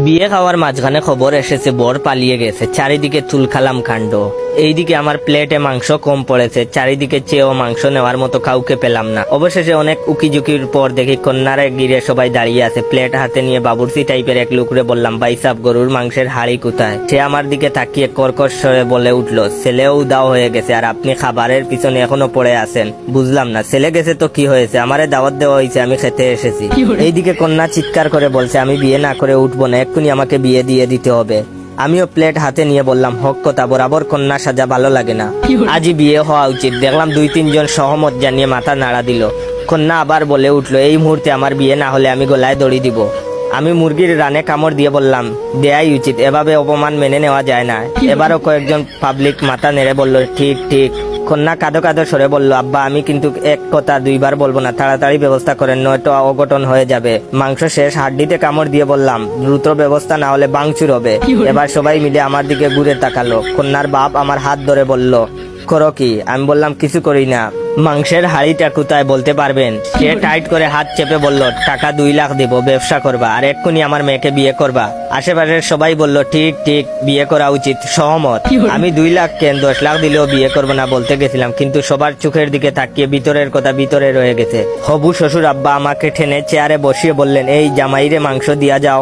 বিয়ে খাওয়ার মাঝখানে খবর এসেছে বর পালিয়ে গেছে, চারিদিকে চুলখালাম কাণ্ড। এইদিকে আমার প্লেটে মাংস কম পড়েছে, চারিদিকে চেয়েও মাংস নেওয়ার মতো কাউকে পেলাম না। অবশেষে অনেক উকিঝুঁকির পর দেখি কন্যারে গিরে সবাই দাঁড়িয়ে আছে। প্লেট হাতে নিয়ে বাবুর্চি টাইপের এক লোকরে বললাম, ভাই সাব গরুর মাংসের হাড়ি কোথায়? সে আমার দিকে তাকিয়ে কর্কশ স্বরে বলে উঠলো, ছেলেও উদাও হয়ে গেছে আর আপনি খাবারের পিছনে এখনো পড়ে আছেন। বুঝলাম না, ছেলে গেছে তো কি হয়েছে, আমারে দাওয়াত দেওয়া হয়েছে, আমি খেতে এসেছি। এইদিকে কন্যা চিৎকার করে বলছে, আমি বিয়ে না করে উঠবো না, এক্ষুনি আমাকে বিয়ে দিয়ে দিতে হবে। আমিও প্লেট হাতে নিয়ে বললাম, হক কথা, বরাবর কন্যা সাজা ভালো লাগে না, আজই বিয়ে হওয়া উচিত। দেখলাম 2-3 জন সহমত জানিয়ে মাথা নাড়া দিল। কন্যা আবার বলে উঠলো, এই মুহূর্তে আমার বিয়ে না হলে আমি গলায় দড়ি দিব। আমি মুরগির রানে কামড় দিয়ে বললাম, দেয়াই উচিত, এভাবে অপমান মেনে নেওয়া যায় না। এবারও কয়েকজন পাবলিক মাথা নেড়ে বলল, ঠিক ঠিক। কন্যা কাঁদো কাঁদো সরে বলল, আব্বা আমি কিন্তু এক কথা 2বার বলবো না, তাড়াতাড়ি ব্যবস্থা করেন, নয়তো অঘটন হয়ে যাবে। মাংস শেষ, হাড্ডিতে কামড় দিয়ে বললাম, দ্রুত ব্যবস্থা না হলে ভাঙচুর হবে। এবার সবাই মিলে আমার দিকে ঘুরে তাকালো। কন্যার বাপ আমার হাত ধরে বলল, করো কি? আমি বললাম, কিছু করি না। মাংসের হাড়িটা কোথায় বলতে পারবেন? সে টাইট করে হাত চেপে বলল, টাকা 2 লাখ দেব, ব্যবসা করবা আর এক্ষুনি আমার মেয়েকে বিয়ে করবা। আশেপাশের সবাই বলল, ঠিক ঠিক, বিয়ে করা উচিত, সহমত। আমি 2 লাখ কেন 10 লাখ দিলেও বিয়ে করবো না বলতে গেছিলাম, কিন্তু সবার চোখের দিকে তাকিয়ে ভিতরের কথা ভিতরে রয়ে গেছে। হবু শ্বশুর আব্বা আমাকে টেনে চেয়ারে বসিয়ে বললেন, এই জামাইরে মাংস দিয়া যাও।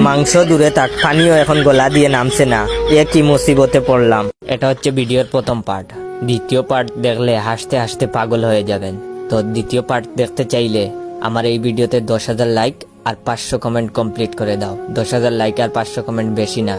মাংস দূরে থাক, পানিও এখন গলা দিয়ে নামছে না। এ কি মুসিবতে পড়লাম। এটা হচ্ছে ভিডিওর প্রথম পার্ট। দ্বিতীয় পার্ট দেখলে হাসতে হাসতে পাগল হয়ে যাবেন। তো দ্বিতীয় পার্ট দেখতে চাইলে আমার এই ভিডিওতে 10,000 লাইক আর 500 কমেন্ট কমপ্লিট করে দাও। 10,000 লাইক আর 500 কমেন্ট বেশি না।